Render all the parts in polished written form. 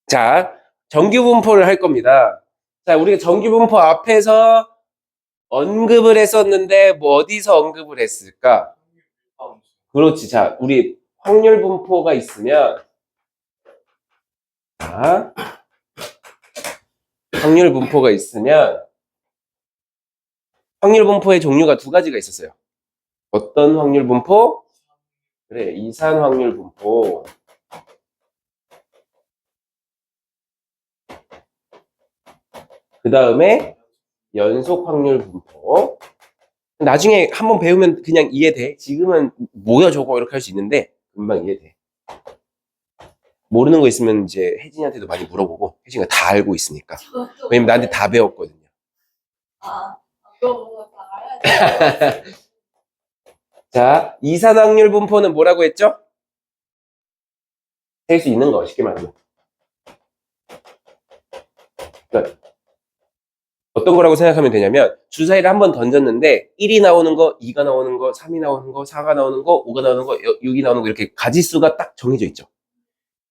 자, 정규분포를 할 겁니다. 자, 우리가 정규분포 앞에서 언급을 했었는데 뭐 어디서 언급을 했을까? 그렇지. 자, 우리 확률분포가 있으면 자, 확률분포가 있으면 확률분포의 종류가 두 가지가 있었어요. 어떤 확률분포? 그래, 이산확률분포. 그 다음에 연속확률분포. 나중에 한번 배우면 그냥 이해돼. 지금은 뭐야 저거 이렇게 할 수 있는데 금방 이해돼. 모르는 거 있으면 이제 혜진이한테도 많이 물어보고 혜진이가 다 알고 있으니까. 왜냐면 나한테 다 배웠거든요. 그거 다 알아야지. 자, 이산확률분포는 뭐라고 했죠? 셀 수 있는 거, 쉽게 말하면. 그러니까 어떤 거라고 생각하면 되냐면 주사위를 한번 던졌는데 1이 나오는 거, 2가 나오는 거, 3이 나오는 거, 4가 나오는 거, 5가 나오는 거, 6이 나오는 거 이렇게 가지수가 딱 정해져 있죠.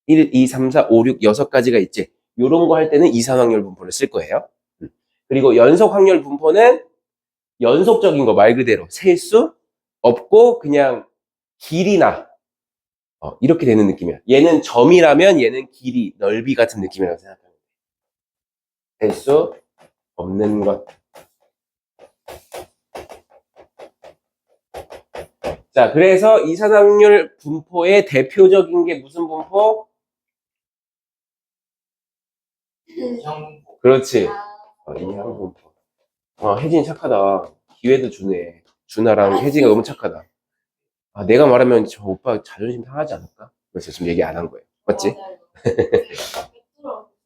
1, 2, 3, 4, 5, 6, 6가지가 있지. 요런 거 할 때는 이산확률분포를 쓸 거예요. 그리고 연속확률분포는 연속적인 거 말 그대로 셀 수 없고 그냥 길이나 이렇게 되는 느낌이야. 얘는 점이라면 얘는 길이, 넓이 같은 느낌이라고 생각하면 돼. 셀 수 없는 것. 자, 그래서 이산확률 분포의 대표적인 게 무슨 분포? 그렇지. 이항 분포. 혜진이 착하다. 기회도 주네. 준하랑 혜진이가 너무 착하다. 내가 말하면 저 오빠 자존심 상하지 않을까? 그래서 지금 얘기 안 한 거예요. 맞지?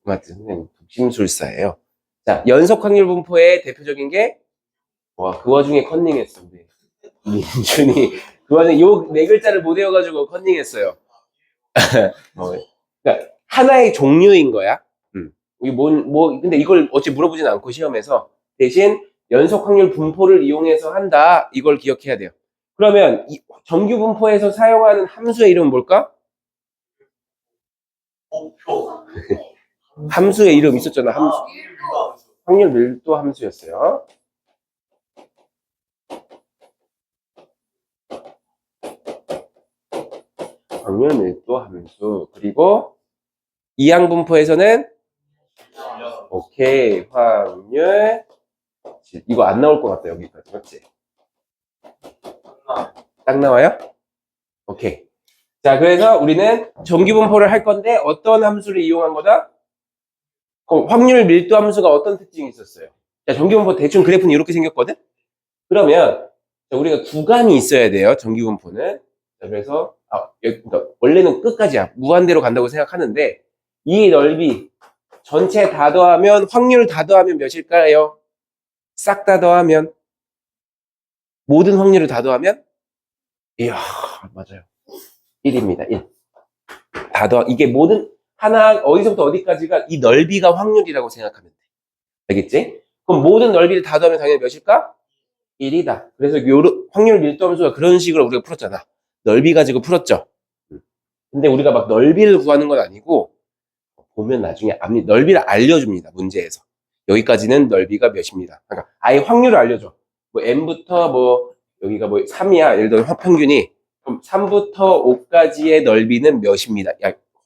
맞지? 선생님 독심술사예요. 자, 연속확률 분포의 대표적인 게 그 와중에 컨닝했어. 우리 민준이 그 와중에 요 네 글자를 못 외워가지고 컨닝했어요. 그러니까 하나의 종류인 거야. 이게 근데 이걸 어찌 물어보진 않고 시험에서 대신 연속확률 분포를 이용해서 한다. 이걸 기억해야 돼요. 그러면 이 정규 분포에서 사용하는 함수의 이름은 뭘까? 함수의 이름 있었잖아. 함수. 확률 밀도 함수였어요. 확률 밀도 함수. 그리고 이항 분포에서는 오케이. 확률. 이거 안 나올 것 같다. 여기까지. 맞지? 딱 나와요? 오케이. 자, 그래서 우리는 정규 분포를 할 건데 어떤 함수를 이용한 거다? 확률 밀도 함수가 어떤 특징이 있었어요? 자, 정규 분포 대충 그래프는 이렇게 생겼거든? 그러면 우리가 구간이 있어야 돼요. 정규 분포는. 자, 그래서 그러니까 원래는 끝까지야. 무한대로 간다고 생각하는데 이 넓이 전체 다 더하면 확률 다 더하면 몇일까요? 싹 다 더하면 모든 확률을 다 더하면 이야, 맞아요. 1입니다. 1. 다 더하 이게 모든 하나 어디서부터 어디까지가 이 넓이가 확률이라고 생각하면 돼. 알겠지? 그럼 모든 넓이를 다 더하면 당연히 몇일까? 1이다. 그래서 요 확률 밀도 함수가 그런 식으로 우리가 풀었잖아. 넓이 가지고 풀었죠. 근데 우리가 막 넓이를 구하는 건 아니고 보면 나중에 넓이를 알려줍니다. 문제에서. 여기까지는 넓이가 몇입니다. 그러니까 아예 확률을 알려줘. 뭐 n부터 뭐 여기가 뭐 3이야. 예를 들어 평균이 그럼 3부터 5까지의 넓이는 몇입니다.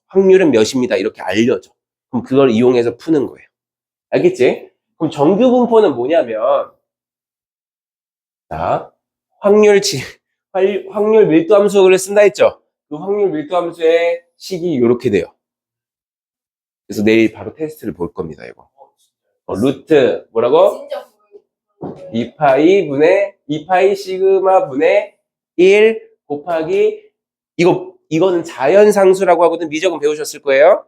확률은 몇입니다. 이렇게 알려줘. 그럼 그걸 이용해서 푸는 거예요. 알겠지? 그럼 정규 분포는 뭐냐면 자, 확률 밀도 함수를 쓴다 했죠? 그 확률 밀도 함수의 식이 이렇게 돼요. 그래서 내일 바로 테스트를 볼 겁니다, 이거. 루트, 뭐라고? 2파이 시그마 분의 1 곱하기, 이거는 자연상수라고 하거든. 미적은 배우셨을 거예요.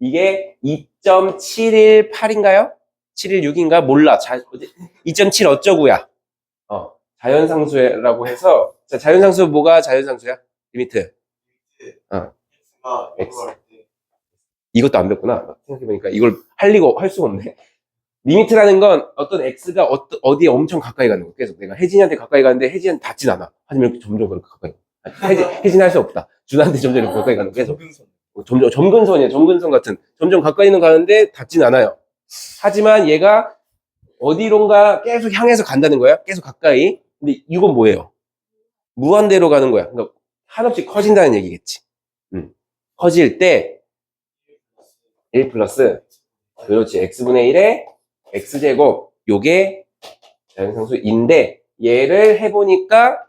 이게 2.718인가요? 716인가? 몰라. 2.7 어쩌고야. 자연상수라고 해서, 자, 자연상수 뭐가 자연상수야? 리미트. X. 이것도 안 배웠구나. 생각해보니까 이걸 할 수가 없네. 리미트라는 건 어떤 X가 어디에 엄청 가까이 가는 거. 계속 내가 혜진이한테 가까이 가는데 혜진이한테 닿진 않아. 하지만 이렇게 점점 그렇게 가까이 가. 혜진이 할 수 없다. 준한테 점점 이렇게 가까이 가는 거. 계속. 점점 점근선이에요. 점근선 같은. 점점 가까이는 가는데 닿진 않아요. 하지만 얘가 어디론가 계속 향해서 간다는 거야. 계속 가까이. 근데 이건 뭐예요? 무한대로 가는 거야. 그러니까 한없이 커진다는 얘기겠지. 커질 때 1 플러스 그렇지. x분의 1에 x제곱 요게 자연상수인데 얘를 해보니까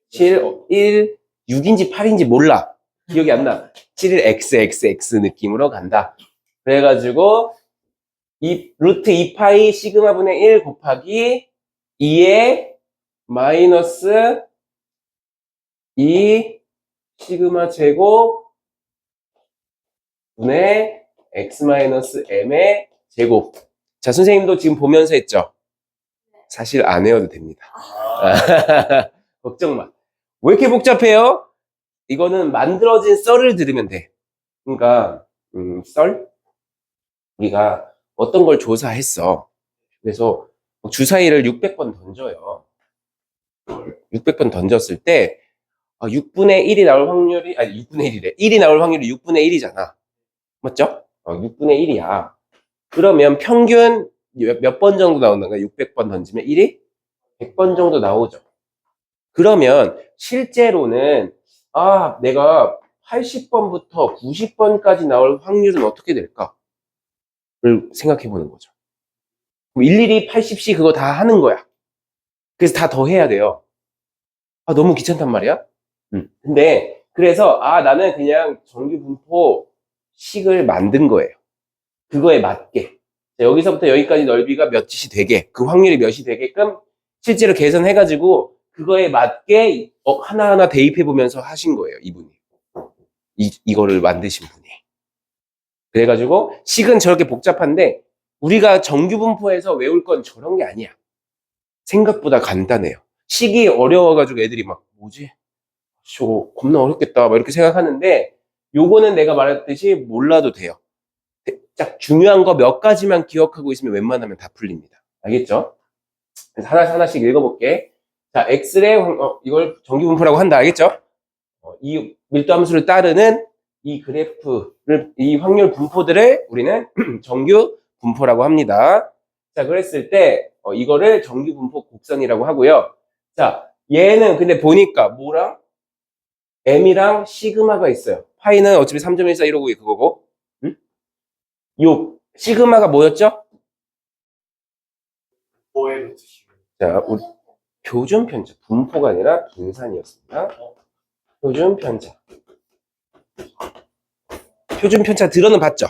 2.716인지 8인지 몰라. 기억이 안 나. 7일 xxx 느낌으로 간다. 그래가지고 이 루트 2파이 시그마분의 1 곱하기 2의 마이너스 2 시그마 제곱 분의 x 마이너스 m의 제곱. 자, 선생님도 지금 보면서 했죠? 사실 안 외워도 됩니다. 걱정 마. 왜 이렇게 복잡해요? 이거는 만들어진 썰을 들으면 돼. 그러니까 썰? 우리가 어떤 걸 조사했어. 그래서 주사위를 600번 던져요. 600번 던졌을 때 6분의 1이 나올 확률이 6분의 1이래. 1이 나올 확률이 6분의 1이잖아. 맞죠? 6분의 1이야. 그러면 평균 몇 번 정도 나온다가 600번 던지면 1이 100번 정도 나오죠. 그러면 실제로는 내가 80번부터 90번까지 나올 확률은 어떻게 될까? 를 생각해 보는 거죠. 그럼 일일이 80씩 그거 다 하는 거야. 그래서 다 더해야 돼요. 너무 귀찮단 말이야? 근데 그래서 나는 그냥 정규 분포 식을 만든 거예요. 그거에 맞게. 여기서부터 여기까지 넓이가 몇이 되게, 그 확률이 몇이 되게끔 실제로 계산해가지고 그거에 맞게 하나하나 대입해보면서 하신 거예요, 이분이. 이거를 만드신 분이. 그래가지고 식은 저렇게 복잡한데 우리가 정규분포에서 외울 건 저런 게 아니야. 생각보다 간단해요. 식이 어려워가지고 애들이 막 뭐지? 저거 겁나 어렵겠다 막 이렇게 생각하는데 요거는 내가 말했듯이 몰라도 돼요. 딱 중요한 거 몇 가지만 기억하고 있으면 웬만하면 다 풀립니다. 알겠죠? 그래서 하나씩 읽어볼게. 자, x의 이걸 정규분포라고 한다. 알겠죠? 이 밀도함수를 따르는 이 그래프를, 이 확률 분포들을 우리는 정규 분포라고 합니다. 자, 그랬을 때 이거를 정규 분포 곡선이라고 하고요. 자, 얘는 근데 보니까 뭐랑 m이랑 시그마가 있어요. 파이는 어차피 3.14 이러고 그거고. 요 시그마가 뭐였죠? 자, 우리 표준 편차, 분포가 아니라 분산이었습니다. 표준 편차. 표준 편차 들어는 봤죠?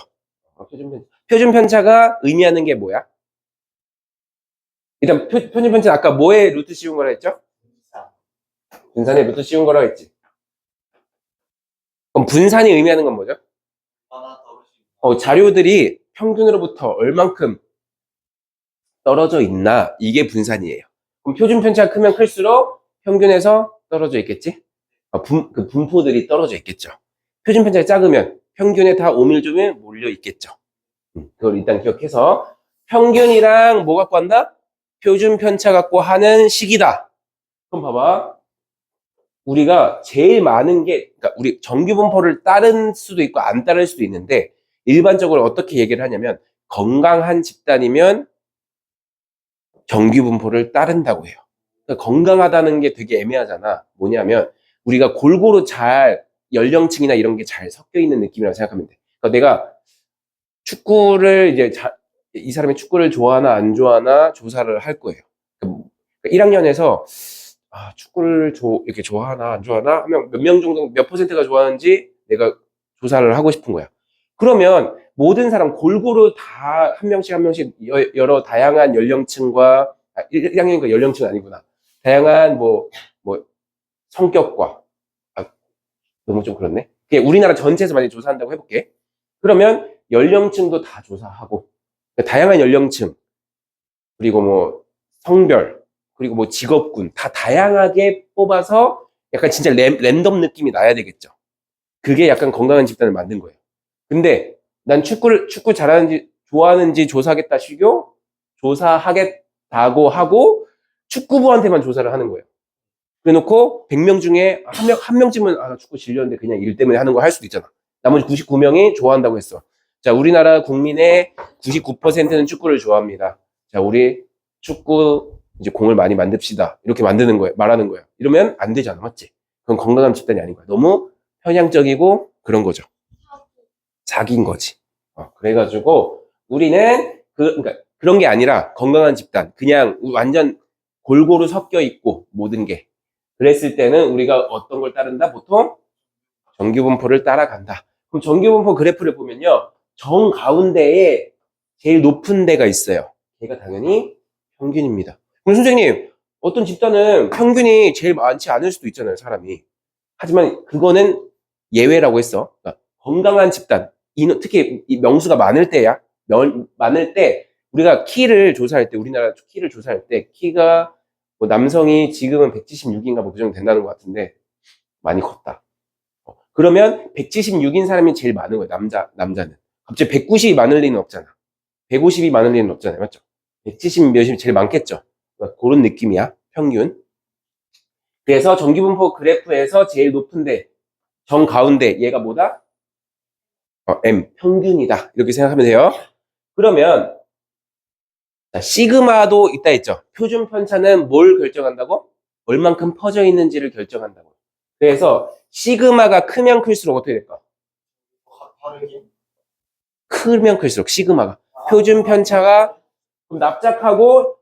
표준 편차가 의미하는 게 뭐야? 일단 표준 편차 아까 뭐에 루트 씌운 거라 했죠? 분산에 루트 씌운 거라 했지. 그럼 분산이 의미하는 건 뭐죠? 자료들이 평균으로부터 얼만큼 떨어져 있나, 이게 분산이에요. 그럼 표준 편차가 크면 클수록 평균에서 떨어져 있겠지? 그 분포들이 떨어져 있겠죠. 표준 편차가 작으면 평균에 다 오밀조밀 몰려 있겠죠. 그걸 일단 기억해서 평균이랑 뭐 갖고 한다? 표준 편차 갖고 하는 식이다. 그럼 봐봐. 우리가 제일 많은 게, 그러니까 우리 정규 분포를 따를 수도 있고 안 따를 수도 있는데 일반적으로 어떻게 얘기를 하냐면 건강한 집단이면 정규 분포를 따른다고 해요. 그러니까 건강하다는 게 되게 애매하잖아. 뭐냐면 우리가 골고루 잘 연령층이나 이런 게 잘 섞여 있는 느낌이라고 생각하면 돼. 그러니까 내가 축구를 이제 이 사람이 축구를 좋아하나 안 좋아하나 조사를 할 거예요. 그러니까 1학년에서 축구를 이렇게 좋아하나 안 좋아하나 하면 몇 명 정도 몇 %가 좋아하는지 내가 조사를 하고 싶은 거야. 그러면 모든 사람 골고루 다 한 명씩 한 명씩 여러 다양한 연령층과 1학년이니까 연령층 아니구나. 다양한 뭐 성격과 너무 좀 그렇네. 그냥 우리나라 전체에서 만약에 조사한다고 해볼게. 그러면 연령층도 다 조사하고 그러니까 다양한 연령층 그리고 뭐 성별 그리고 뭐 직업군 다 다양하게 뽑아서 약간 진짜 랜덤 느낌이 나야 되겠죠. 그게 약간 건강한 집단을 만든 거예요. 근데 난 축구 잘하는지 좋아하는지 조사하겠다 시교 조사하겠다고 하고 축구부한테만 조사를 하는 거예요. 그래놓고 100명 중에 한 명쯤은 나 축구 질렸는데 그냥 일 때문에 하는 거 할 수도 있잖아. 나머지 99명이 좋아한다고 했어. 자, 우리나라 국민의 99%는 축구를 좋아합니다. 자, 우리 축구 이제 공을 많이 만듭시다. 이렇게 만드는 거야, 말하는 거야. 이러면 안 되잖아, 맞지? 그건 건강한 집단이 아닌 거야. 너무 편향적이고 그런 거죠. 사기인 거지. 그래가지고 우리는 그러니까 그런 게 아니라 건강한 집단, 그냥 완전 골고루 섞여 있고 모든 게. 그랬을 때는 우리가 어떤 걸 따른다? 보통 정규분포를 따라간다. 그럼 정규분포 그래프를 보면요, 정 가운데에 제일 높은 데가 있어요. 걔가 당연히 평균입니다. 그럼 선생님, 어떤 집단은 평균이 제일 많지 않을 수도 있잖아요, 사람이. 하지만 그거는 예외라고 했어. 그러니까 건강한 집단, 특히 이 명수가 많을 때야. 많을 때 우리가 키를 조사할 때, 우리나라 키를 조사할 때 키가 뭐 남성이 지금은 176인가 뭐 그 정도 된다는 것 같은데 많이 컸다. 그러면 176인 사람이 제일 많은 거예요. 남자는. 갑자기 190이 많을 리는 없잖아. 150이 많을 리는 없잖아요. 맞죠? 170 몇이 제일 많겠죠. 그러니까 그런 느낌이야. 평균. 그래서 정규분포 그래프에서 제일 높은데 정 가운데 얘가 뭐다? M, 평균이다. 이렇게 생각하면 돼요. 그러면 자, 시그마도 있다 했죠. 표준 편차는 뭘 결정한다고? 얼만큼 퍼져 있는지를 결정한다고. 그래서 시그마가 크면 클수록 어떻게 될까? 크면 클수록 시그마가 표준 편차가 납작하고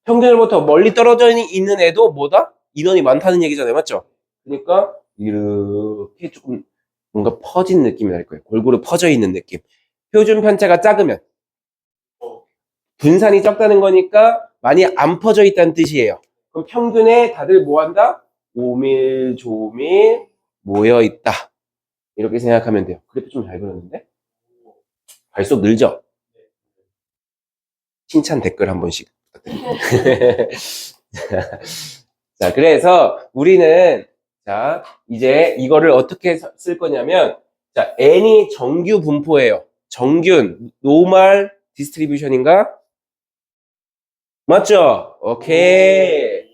평균으로부터 멀리 떨어져 있는 애도 뭐다? 인원이 많다는 얘기잖아요. 맞죠? 그러니까 이렇게 조금 뭔가 퍼진 느낌이 날 거예요. 골고루 퍼져 있는 느낌. 표준 편차가 작으면 분산이 적다는 거니까 많이 안 퍼져 있다는 뜻이에요. 그럼 평균에 다들 뭐 한다? 오밀조밀 모여 있다. 이렇게 생각하면 돼요. 그래도 좀 잘 그렸는데? 발속 늘죠? 칭찬 댓글 한 번씩. 자, 그래서 우리는 자, 이제 이거를 어떻게 쓸 거냐면 자, n이 정규 분포예요. 정균, 노멀 디스트리뷰션인가? 맞죠? 오케이.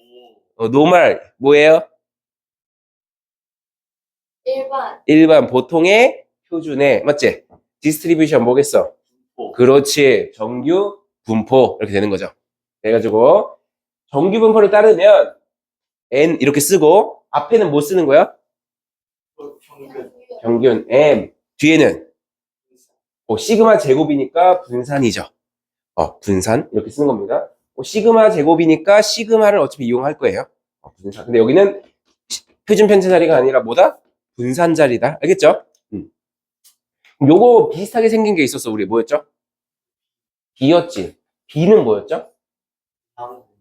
노멀 뭐예요? 일반 보통의 표준의 맞지? 디스트리뷰션 뭐겠어? 그렇지. 정규 분포 이렇게 되는 거죠. 그래가지고 정규 분포를 따르면 n 이렇게 쓰고 앞에는 뭐 쓰는 거야? 평균 m 뒤에는 시그마 제곱이니까 분산이죠. 분산 이렇게 쓰는 겁니다. 시그마 제곱이니까 시그마를 어차피 이용할 거예요. 분산. 근데 여기는 표준 편차 자리가 아니라 뭐다? 분산 자리다. 알겠죠? 요거 비슷하게 생긴 게 있었어. 우리 뭐였죠? B였지. B는 뭐였죠?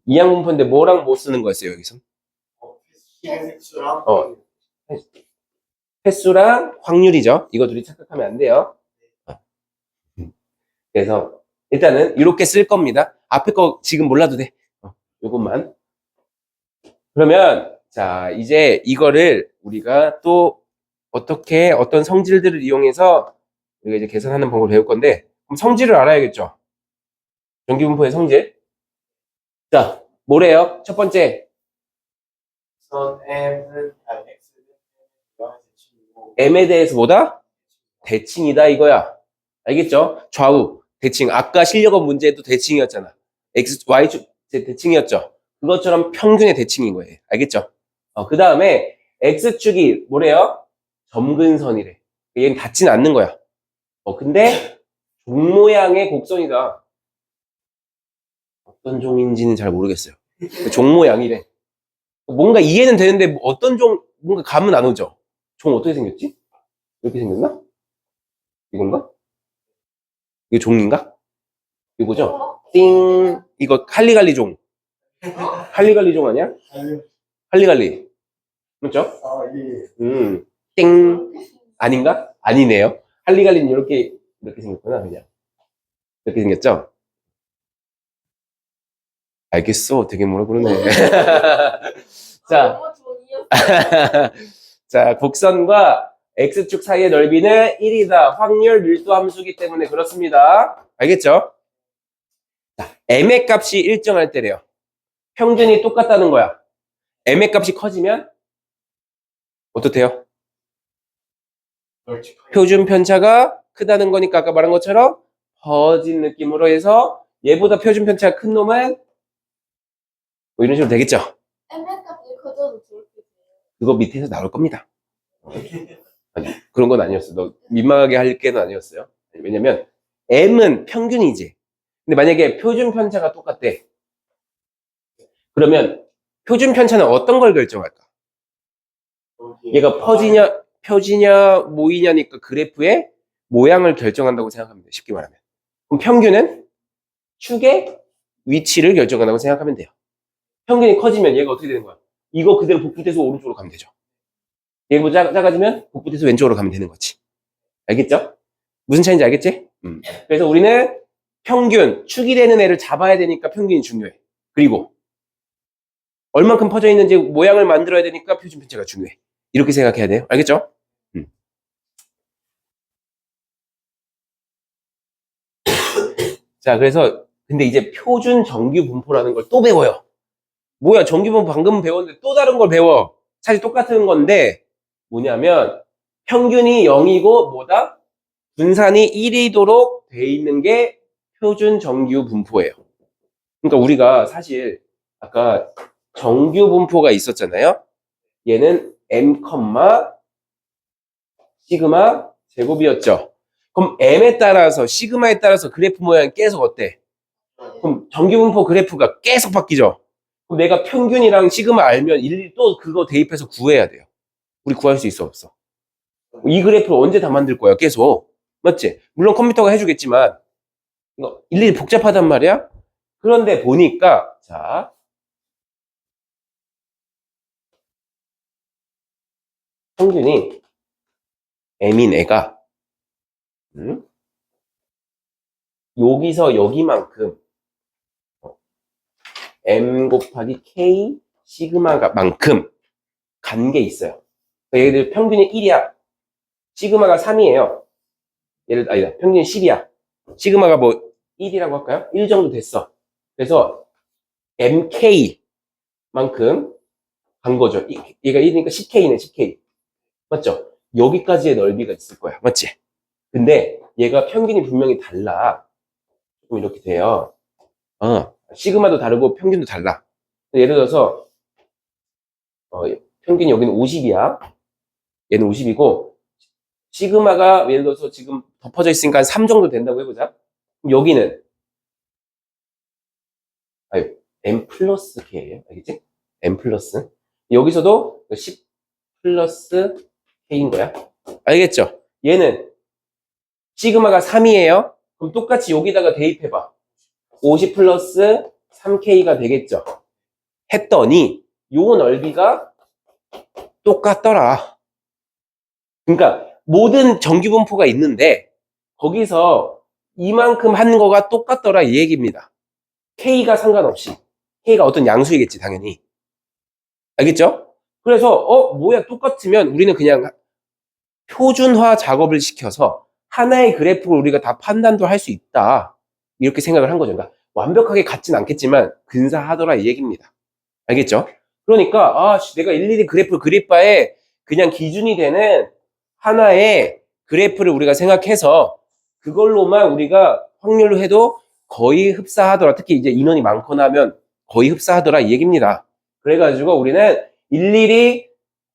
이항분포인데 뭐랑 뭐 쓰는 거였어요, 여기서? 횟수랑 확률이죠. 이거 둘이 착각하면 안 돼요. 그래서 일단은 이렇게 쓸 겁니다. 앞에 거 지금 몰라도 돼. 요것만. 그러면 자, 이제 이거를 우리가 또 어떻게 어떤 성질들을 이용해서 우리가 이제 계산하는 방법을 배울 건데 그럼 성질을 알아야겠죠. 정규분포의 성질. 자, 뭐래요? 첫 번째 m에 대해서 뭐다? 대칭이다 이거야. 알겠죠? 좌우 대칭. 아까 실력업 문제도 대칭이었잖아. x, y 대칭이었죠. 그것처럼 평균의 대칭인 거예요. 알겠죠? 그 다음에 x축이 뭐래요? 점근선이래. 얘는 닿진 않는 거야. 근데 종 모양의 곡선이다. 어떤 종인지는 잘 모르겠어요. 종 모양이래. 뭔가 이해는 되는데 어떤 종, 뭔가 감은 안 오죠? 종 어떻게 생겼지? 이렇게 생겼나? 이건가? 이거 종인가? 이거죠? 띵. 이거 할리갈리 종. 할리갈리 종 아니야? 할리갈리. 맞죠? 띵. 아닌가? 아니네요. 할리갈리는 이렇게 생겼구나, 그냥. 이렇게 생겼죠? 알겠어. 되게 뭐라 그러네. 자. 자, 곡선과 X축 사이의 넓이는 1이다. 확률 밀도 함수기 때문에 그렇습니다. 알겠죠? 자, M의 값이 일정할 때래요. 평균이 똑같다는 거야. m의 값이 커지면 어떻대요? 표준 편차가 크다는 거니까 아까 말한 것처럼 퍼진 느낌으로 해서 얘보다 표준 편차가 큰 놈은 뭐 이런 식으로 되겠죠? m의 값이 커져도 저렇게 돼요. 그거 밑에서 나올 겁니다. 아니, 그런 건 아니었어. 너 민망하게 할 게는 아니었어요. 왜냐면 m은 평균이지. 근데 만약에 표준 편차가 똑같대. 그러면 표준 편차는 어떤 걸 결정할까? 얘가 퍼지냐, 펴지냐, 모이냐니까 그래프의 모양을 결정한다고 생각하면 돼. 쉽게 말하면. 그럼 평균은 축의 위치를 결정한다고 생각하면 돼요. 평균이 커지면 얘가 어떻게 되는 거야? 이거 그대로 복붙해서 오른쪽으로 가면 되죠. 얘보다 작아지면 복붙해서 왼쪽으로 가면 되는 거지. 알겠죠? 무슨 차이인지 알겠지? 그래서 우리는 평균, 축이 되는 애를 잡아야 되니까 평균이 중요해. 그리고 얼만큼 퍼져 있는지 모양을 만들어야 되니까 표준 편차가 중요해. 이렇게 생각해야 돼요. 알겠죠? 자, 그래서 근데 이제 표준 정규 분포라는 걸 또 배워요. 뭐야, 정규 분포 방금 배웠는데 또 다른 걸 배워. 사실 똑같은 건데 뭐냐면 평균이 0이고 뭐다? 분산이 1이도록 돼 있는 게 표준 정규 분포예요. 그러니까 우리가 사실 아까 정규 분포가 있었잖아요. 얘는 m, 시그마 제곱이었죠. 그럼 m에 따라서 시그마에 따라서 그래프 모양이 계속 어때? 그럼 정규 분포 그래프가 계속 바뀌죠. 그럼 내가 평균이랑 시그마 알면 일일이 또 그거 대입해서 구해야 돼요. 우리 구할 수 있어 없어? 이 그래프를 언제 다 만들 거야? 계속. 맞지? 물론 컴퓨터가 해주겠지만 이거 일일이 복잡하단 말이야. 그런데 보니까 자 평균이 m인 애가 여기서 여기만큼 m 곱하기 k 시그마가 만큼 간 게 있어요. 그러니까 얘들 평균이 1이야. 시그마가 3이에요. 얘를 아니다. 평균이 10이야. 시그마가 뭐 1이라고 할까요? 1 정도 됐어. 그래서 mk만큼 간 거죠. 얘가 1이니까 10k네, 10k. 맞죠? 여기까지의 넓이가 있을 거야. 맞지? 근데 얘가 평균이 분명히 달라. 조금 이렇게 돼요. 시그마도 다르고 평균도 달라. 예를 들어서 평균이 여기는 50이야. 얘는 50이고 시그마가 예를 들어서 지금 덮어져 있으니까 한 3 정도 된다고 해보자. 그럼 여기는 m 플러스 k예요. 알겠지? m 플러스. 여기서도 10 플러스 k인 거야. 알겠죠? 얘는 시그마가 3이에요. 그럼 똑같이 여기다가 대입해봐. 50 플러스 3k가 되겠죠. 했더니 요 넓이가 똑같더라. 그러니까 모든 정규분포가 있는데 거기서 이만큼 한 거가 똑같더라 이 얘기입니다. K가 상관없이. K가 어떤 양수이겠지 당연히. 알겠죠? 그래서 뭐야 똑같으면 우리는 그냥 표준화 작업을 시켜서 하나의 그래프를 우리가 다 판단도 할 수 있다. 이렇게 생각을 한 거죠. 그러니까 완벽하게 같진 않겠지만 근사하더라 이 얘기입니다. 알겠죠? 그러니까 내가 일일이 그래프를 그릴 바에 그냥 기준이 되는 하나의 그래프를 우리가 생각해서 그걸로만 우리가 확률로 해도 거의 흡사하더라. 특히 이제 인원이 많거나 하면 거의 흡사하더라 이 얘기입니다. 그래가지고 우리는 일일이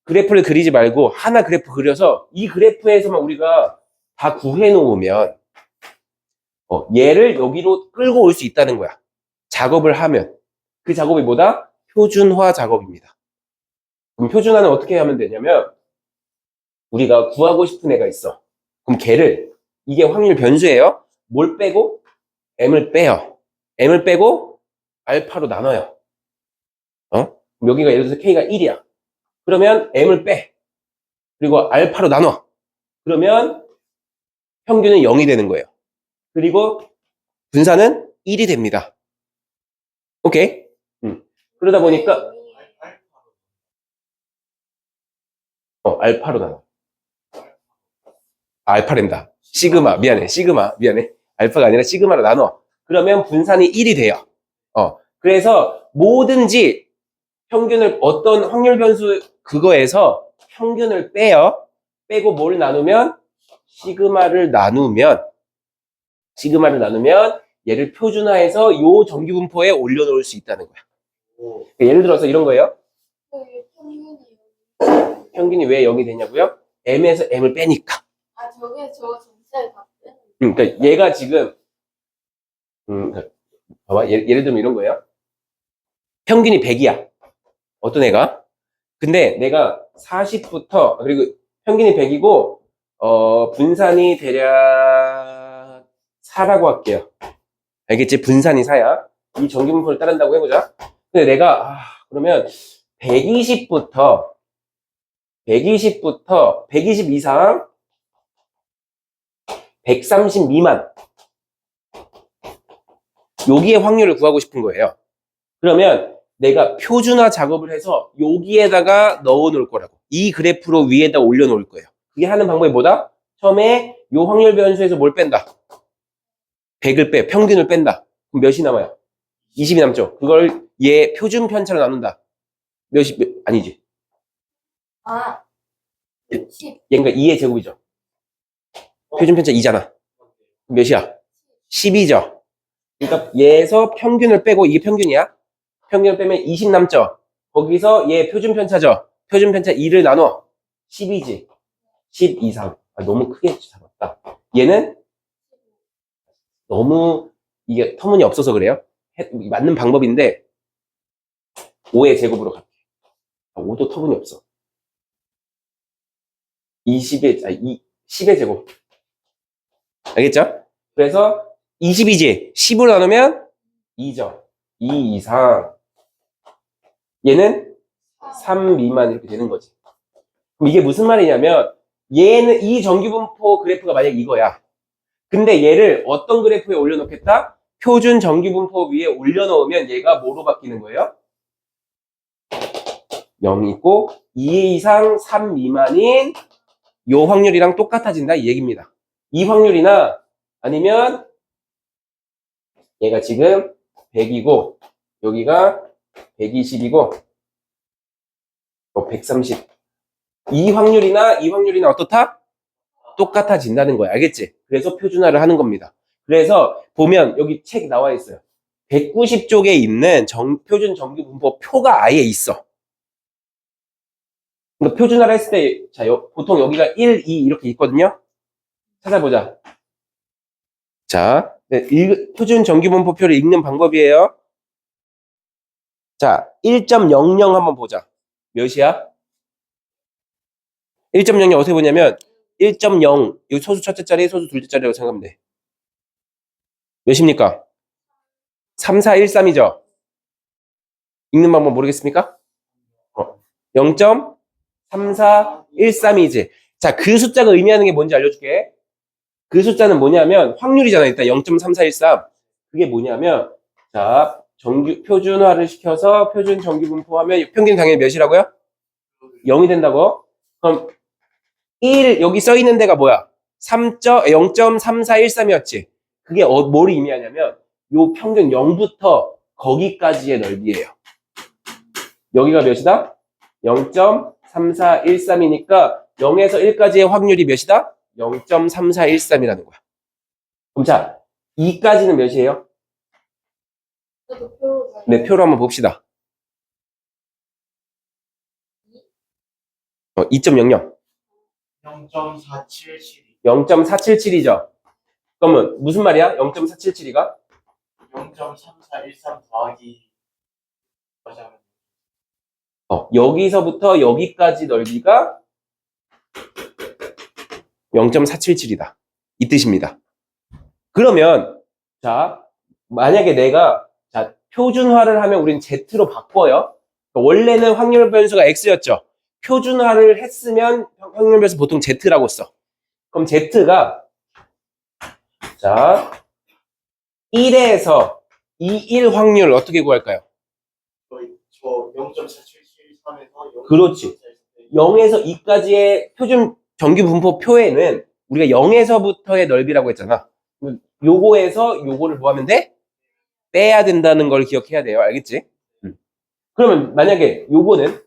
그래프를 그리지 말고 하나 그래프 그려서 이 그래프에서만 우리가 다 구해 놓으면 얘를 여기로 끌고 올 수 있다는 거야. 작업을 하면. 그 작업이 뭐다? 표준화 작업입니다. 그럼 표준화는 어떻게 하면 되냐면 우리가 구하고 싶은 애가 있어. 그럼 걔를 이게 확률 변수예요. 뭘 빼고? m을 빼요. m을 빼고 알파로 나눠요. 그럼 여기가 예를 들어서 k가 1이야. 그러면 m을 빼. 그리고 알파로 나눠. 그러면 평균은 0이 되는 거예요. 그리고 분산은 1이 됩니다. 오케이? 그러다 보니까 알파로 나눠. 알파랜다. 시그마. 미안해. 알파가 아니라 시그마로 나눠. 그러면 분산이 1이 돼요. 그래서 뭐든지 평균을 어떤 확률 변수 그거에서 평균을 빼요. 빼고 뭘 나누면 시그마를 나누면 얘를 표준화해서 요 정규분포에 올려놓을 수 있다는 거야. 그러니까 예를 들어서 이런 거예요. 여기 평균이. 평균이 왜 0이 되냐고요? m에서 m을 빼니까. 아, 저게 저 전체를 다 빼는. 그러니까 얘가 지금 봐봐. 예를 들면 이런 거예요. 평균이 100이야. 어떤 애가? 근데 내가 40부터 그리고 평균이 100이고 분산이 대략 4라고 할게요. 알겠지? 분산이 4야. 이 정규분포를 따른다고 해보자. 근데 내가 그러면 120부터 120 이상 130 미만 여기에 확률을 구하고 싶은 거예요. 그러면 내가 표준화 작업을 해서 여기에다가 넣어 놓을 거라고. 이 그래프로 위에다 올려 놓을 거예요. 그게 하는 방법이 뭐다? 처음에 요 확률 변수에서 뭘 뺀다? 100을 빼, 평균을 뺀다. 그럼 몇이 남아요? 20이 남죠. 그걸 얘 표준 편차로 나눈다. 아니지. 아, 10. 얘가 2의 제곱이죠. 표준 편차 2잖아. 몇이야? 10이죠. 그러니까 얘에서 평균을 빼고 이게 평균이야. 평균을 빼면 20 남죠. 거기서 얘 표준 편차죠. 표준 편차 2를 나눠 10이지. 10 이상. 너무 크게 잡았다. 얘는 너무 이게 터무니 없어서 그래요. 맞는 방법인데 5의 제곱으로 갈게. 5도 터무니 없어. 10의 제곱. 알겠죠? 그래서 20이지. 10으로 나누면 2죠. 2 이상. 얘는 3 미만 이렇게 되는 거지. 그럼 이게 무슨 말이냐면 얘는 이 정규분포 그래프가 만약 이거야. 근데 얘를 어떤 그래프에 올려놓겠다? 표준 정규분포 위에 올려놓으면 얘가 뭐로 바뀌는 거예요? 0이고 2 이상 3 미만인 요 확률이랑 똑같아진다 이 얘기입니다. 이 확률이나 아니면 얘가 지금 100이고 여기가 120이고 130. 이 확률이나 어떻다? 똑같아진다는 거야. 알겠지? 그래서 표준화를 하는 겁니다. 그래서 보면 여기 책 나와 있어요. 190쪽에 있는 표준 정규분포 표가 아예 있어. 그러니까 표준화를 했을 때, 자, 보통 여기가 1, 2 이렇게 있거든요. 찾아보자. 자, 표준 정규분포표를 읽는 방법이에요. 자, 1.00 한번 보자. 몇이야? 1.0이 어떻게 보냐면 1.0 여기 소수 첫째 자리, 소수 둘째 자리라고 생각하면 돼. 몇입니까? 3413이죠. 읽는 방법 모르겠습니까? 0.3413이지. 자, 그 숫자가 의미하는 게 뭔지 알려줄게. 그 숫자는 뭐냐면 확률이잖아. 일단 0.3413. 그게 뭐냐면 자, 표준화를 시켜서 표준 정규분포하면 평균 당연히 몇이라고요? 0이 된다고? 그럼 1 여기 써 있는 데가 뭐야? 0.3413이었지. 그게 뭘 의미하냐면 요 평균 0부터 거기까지의 넓이에요. 여기가 몇이다? 0.3413이니까 0에서 1까지의 확률이 몇이다? 0.3413이라는 거야. 그럼 자, 2까지는 몇이에요? 저도 표로. 네, 표로 한번 봅시다. 2.00. 0.477이 0.477이죠. 그러면 무슨 말이야? 0.477이가? 0.3413 더하기 하자면 여기서부터 여기까지 넓이가 0.477이다. 이 뜻입니다. 그러면 자, 만약에 내가 자, 표준화를 하면 우린 Z로 바꿔요. 원래는 확률 변수가 X였죠. 표준화를 했으면 확률 변수 보통 Z라고 써. 그럼 Z가 자 1에서 이 1 확률 어떻게 구할까요? 저 0.4773에서 그렇지. 0에서 2까지의 표준 정규 분포 표에는 우리가 0에서부터의 넓이라고 했잖아. 요거에서 요거를 뭐 하면 돼? 빼야 된다는 걸 기억해야 돼요. 알겠지? 그러면 만약에 요거는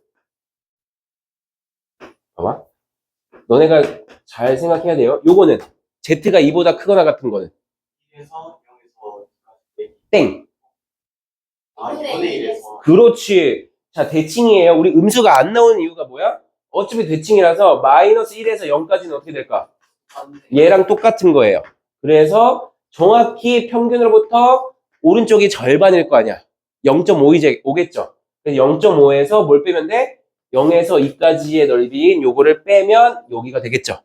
봐봐. 너네가 잘 생각해야 돼요. 요거는 Z가 2보다 크거나 같은 거는 1에서 0에서 땡. 2분의 1에서 그렇지. 자, 대칭이에요. 우리 음수가 안 나오는 이유가 뭐야? 어차피 대칭이라서 마이너스 1에서 0까지는 어떻게 될까? 얘랑 똑같은 거예요. 그래서 정확히 평균으로부터 오른쪽이 절반일 거 아니야. 0.5 이제 오겠죠. 그래서 0.5에서 뭘 빼면 돼? 0에서 2까지의 넓이인 요거를 빼면 여기가 되겠죠.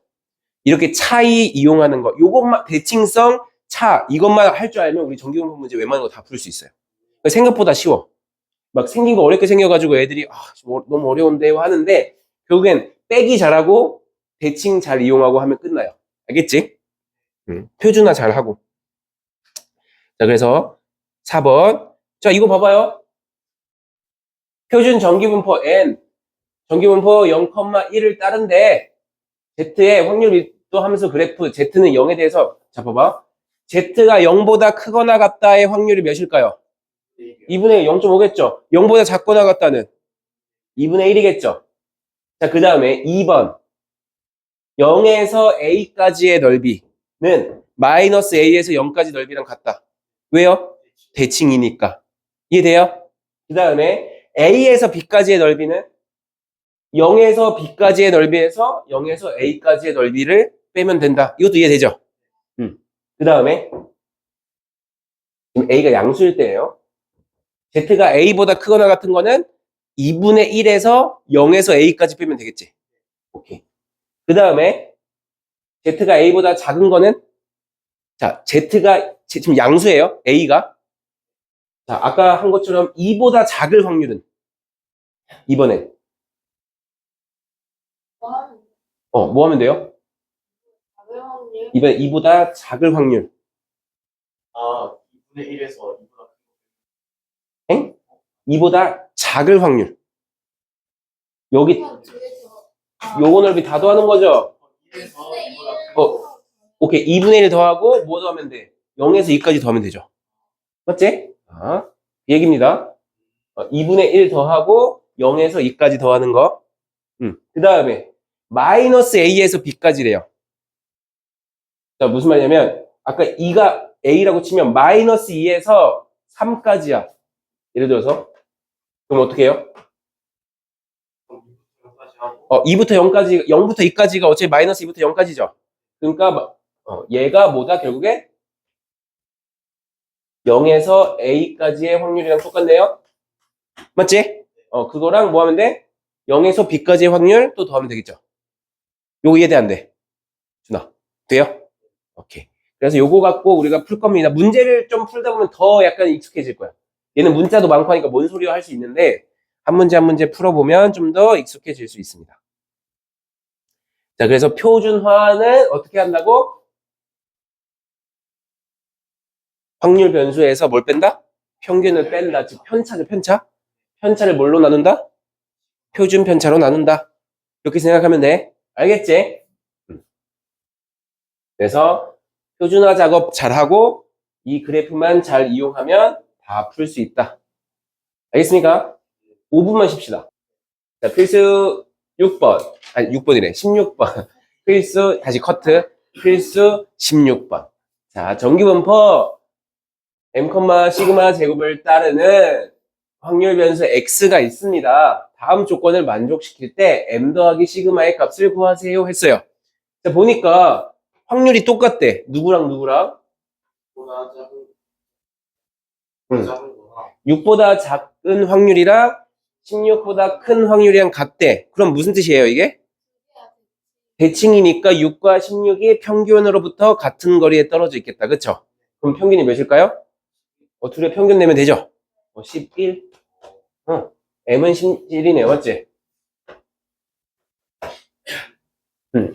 이렇게 차이 이용하는 거. 요것만 대칭성 차 이것만 할 줄 알면 우리 정기분포 문제 웬만한 거 다 풀 수 있어요. 생각보다 쉬워. 막 생긴 거 어렵게 생겨가지고 애들이 너무 어려운데요 하는데 결국엔 빼기 잘하고 대칭 잘 이용하고 하면 끝나요. 알겠지? 표준화 잘 하고. 자, 그래서 4번. 자, 이거 봐봐요. 표준 전기분포 N, 전기분포 0,1을 따른데 Z의 확률 밀도 함수 그래프 Z는 0에 대해서 자, 봐봐. Z가 0보다 크거나 같다의 확률이 몇일까요? 2분의 0.5겠죠. 0보다 작거나 같다는 2분의 1이겠죠. 자, 그 다음에 2번. 0에서 A까지의 넓이는 마이너스 A에서 0까지 넓이랑 같다. 왜요? 대칭이니까. 이해돼요? 그 다음에 A에서 B까지의 넓이는 0에서 B까지의 넓이에서 0에서 A까지의 넓이를 빼면 된다. 이것도 이해되죠? 그 다음에 지금 A가 양수일 때예요. Z가 A보다 크거나 같은 거는 2분의 1에서 0에서 A까지 빼면 되겠지. 오케이. 그 다음에 Z가 A보다 작은 거는 자, Z가 지금 양수예요. A가. 자, 아까 한 것처럼 2보다 작을 확률은 이번엔 뭐 하면 돼요? 이번에 2보다 작을 확률. 2분의 1에서 2보다 엥? 2보다 작을 확률. 여기 요거 넓이 다 더하는 거죠? 1에서 2보다 오케이. 2분의 1 더하고 뭐 더하면 돼? 0에서 2까지 더하면 되죠. 맞지? 이 얘기입니다. 2분의 1 더하고 0에서 2까지 더하는 거. 그 다음에 마이너스 A에서 B까지래요. 자, 무슨 말이냐면 아까 2가 A라고 치면 마이너스 2에서 3까지야. 예를 들어서 그럼 어떻게 해요? 2부터 0까지, 0부터 2까지가 어차피 마이너스 2부터 0까지죠. 그러니까 얘가 뭐다 결국에 0에서 A까지의 확률이랑 똑같네요. 맞지? 그거랑 뭐 하면 돼? 0에서 B까지의 확률 또 더하면 되겠죠. 요거 이해돼 안 돼? 준아, 돼요? 오케이. 그래서 요거 갖고 우리가 풀 겁니다. 문제를 좀 풀다 보면 더 약간 익숙해질 거야. 얘는 문자도 많고 하니까 뭔 소리야 할 수 있는데 한 문제 한 문제 풀어보면 좀 더 익숙해질 수 있습니다. 자, 그래서 표준화는 어떻게 한다고? 확률 변수에서 뭘 뺀다? 평균을 뺀다. 즉 편차죠, 편차. 편차를 뭘로 나눈다? 표준 편차로 나눈다. 이렇게 생각하면 돼. 알겠지? 그래서 표준화 작업 잘하고 이 그래프만 잘 이용하면 다 풀 수 있다. 알겠습니까? 5분만 쉽시다. 자, 필수 6번. 아니, 6번이래. 16번. 필수, 다시 커트. 필수 16번. 자, 전기분포 M, 시그마 제곱을 따르는 확률 변수 X가 있습니다. 다음 조건을 만족시킬 때 M 더하기 시그마의 값을 구하세요 했어요. 자, 보니까 확률이 똑같대. 누구랑 누구랑? 보다 작은 응. 작은 거나 6보다 작은 확률이랑 16보다 큰 확률이랑 같대. 그럼 무슨 뜻이에요, 이게? 대칭이니까 6과 16이 평균으로부터 같은 거리에 떨어져 있겠다. 그쵸? 그럼 평균이 몇일까요? 둘의 평균 내면 되죠? 11. M은 11이네, 맞지?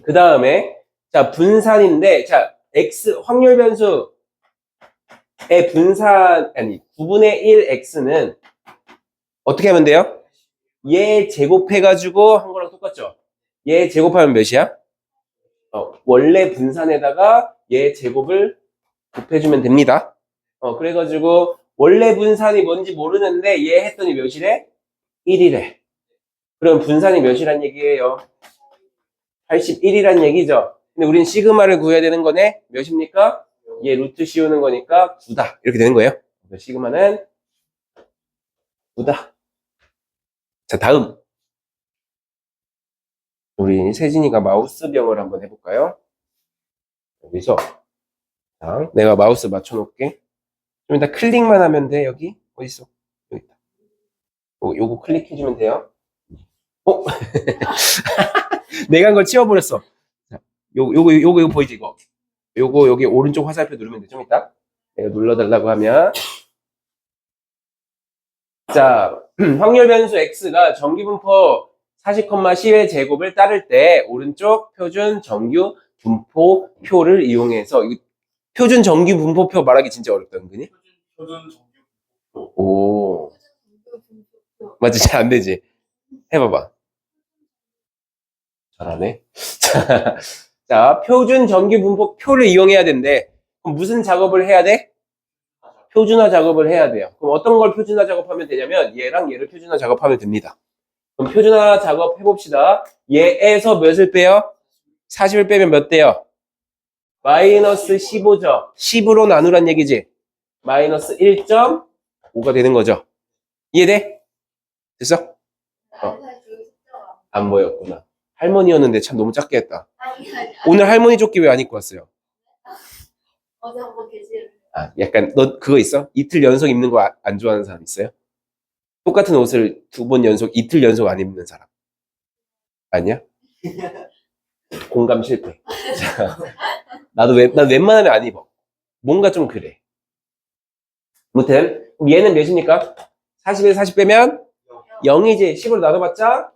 그 다음에, 자, 분산인데, 자, X, 확률 변수의 분산, 아니, 9분의 1 X는 어떻게 하면 돼요? 얘 제곱해가지고 한 거랑 똑같죠? 얘 제곱하면 몇이야? 원래 분산에다가 얘 제곱을 곱해주면 됩니다. 그래가지고 원래 분산이 뭔지 모르는데 얘 했더니 몇이래? 1이래. 그럼 분산이 몇이란 얘기예요? 81이란 얘기죠. 근데 우린 시그마를 구해야 되는 거네. 몇입니까? 얘 루트 씌우는 거니까 9다. 이렇게 되는 거예요. 그래서 시그마는 9다. 자, 다음. 우리 세진이가 마우스병을 한번 해볼까요? 여기서. 자, 내가 마우스 맞춰놓을게. 좀 이따 클릭만 하면 돼, 여기. 어딨어? 여기 있다. 요거 클릭해주면 돼요. 내가 한 걸 치워버렸어. 자, 요거 보이지, 이거? 요거, 여기 오른쪽 화살표 누르면 돼. 좀 이따. 내가 눌러달라고 하면. 자, 확률 변수 x가 정규분포 40,10의 제곱을 따를 때 오른쪽 표준 정규 분포표를 이용해서 표준 정규 분포표 말하기 진짜 어렵다, 은근히. 표준 정규 오, 맞지? 잘 안 되지? 해봐봐. 잘하네. 자, 표준 정규 분포표를 이용해야 된대. 그럼 무슨 작업을 해야 돼? 표준화 작업을 해야 돼요. 그럼 어떤 걸 표준화 작업하면 되냐면 얘랑 얘를 표준화 작업하면 됩니다. 그럼 표준화 작업 해봅시다. 얘에서 몇을 빼요? 40을 빼면 몇 돼요? 마이너스 15죠. 10으로 나누란 얘기지. 마이너스 1.5가 되는 거죠. 이해돼? 됐어? 안 보였구나. 할머니였는데 참 너무 작게 했다. 오늘 할머니 조끼 왜 안 입고 왔어요? 어제 한번 게시를. 아, 약간 너 그거 있어? 이틀 연속 입는 거 안 좋아하는 사람 있어요? 똑같은 옷을 2번 연속, 이틀 연속 안 입는 사람. 아니야? 공감 실패. 자, 난 웬만하면 안 입어. 뭔가 좀 그래. 아무튼 그럼 얘는 몇입니까? 40에서 40 빼면 0이지. 10으로 나눠봤자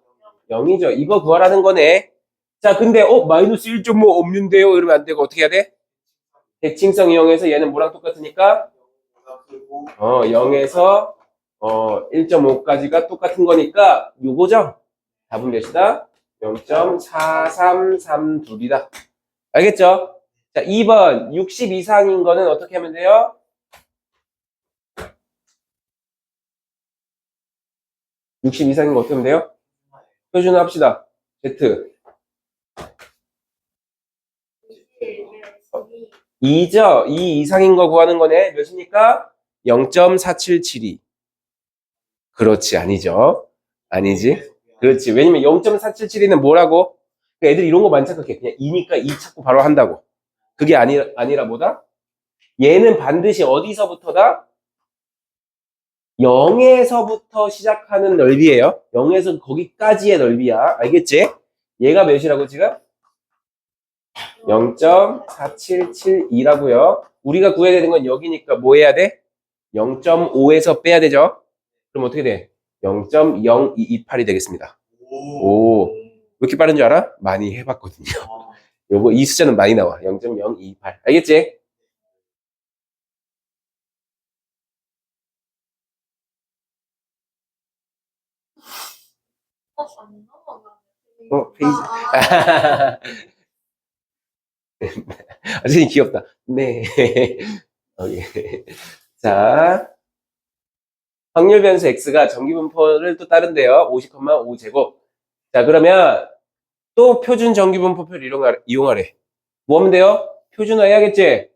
0이죠. 이거 구하라는 거네. 자, 근데 마이너스 1.5 없는데요? 이러면 안 되고 어떻게 해야 돼? 대칭성 이용해서 얘는 뭐랑 똑같으니까 0에서 1.5까지가 똑같은 거니까 요거죠? 답은 몇이다? 0.4332이다. 알겠죠? 자, 2번 60 이상인 거는 어떻게 하면 돼요? (60) 이상인 거 어떻게 하면 돼요? 표준화 합시다. Z 2죠? 2 이상인 거 구하는 거네. 몇입니까? 0.4772. 그렇지, 아니죠. 아니지. 그렇지. 왜냐면 0.477은 뭐라고? 애들이 이런 거 많이 착각해. 그냥 2니까 2 찾고 바로 한다고. 그게 아니라 뭐다? 얘는 반드시 어디서부터다? 0에서부터 시작하는 넓이에요. 0에서 거기까지의 넓이야. 알겠지? 얘가 몇이라고 지금? 0.4772라고요. 우리가 구해야 되는 건 여기니까 뭐 해야 돼? 0.5에서 빼야 되죠? 그럼 어떻게 돼? 0.0228이 되겠습니다. 오, 왜 이렇게 빠른 줄 알아? 많이 해봤거든요. 이 숫자는 많이 나와. 0.028. 알겠지? 안 넘어가. 페이지. 선생님 귀엽다. 네. 오케이. 자, 확률 변수 x가 정기분포를 또 따른대요. 50,5제곱. 자, 그러면 또 표준 정기분포표를 이용하래. 뭐 하면 돼요? 표준화 해야겠지?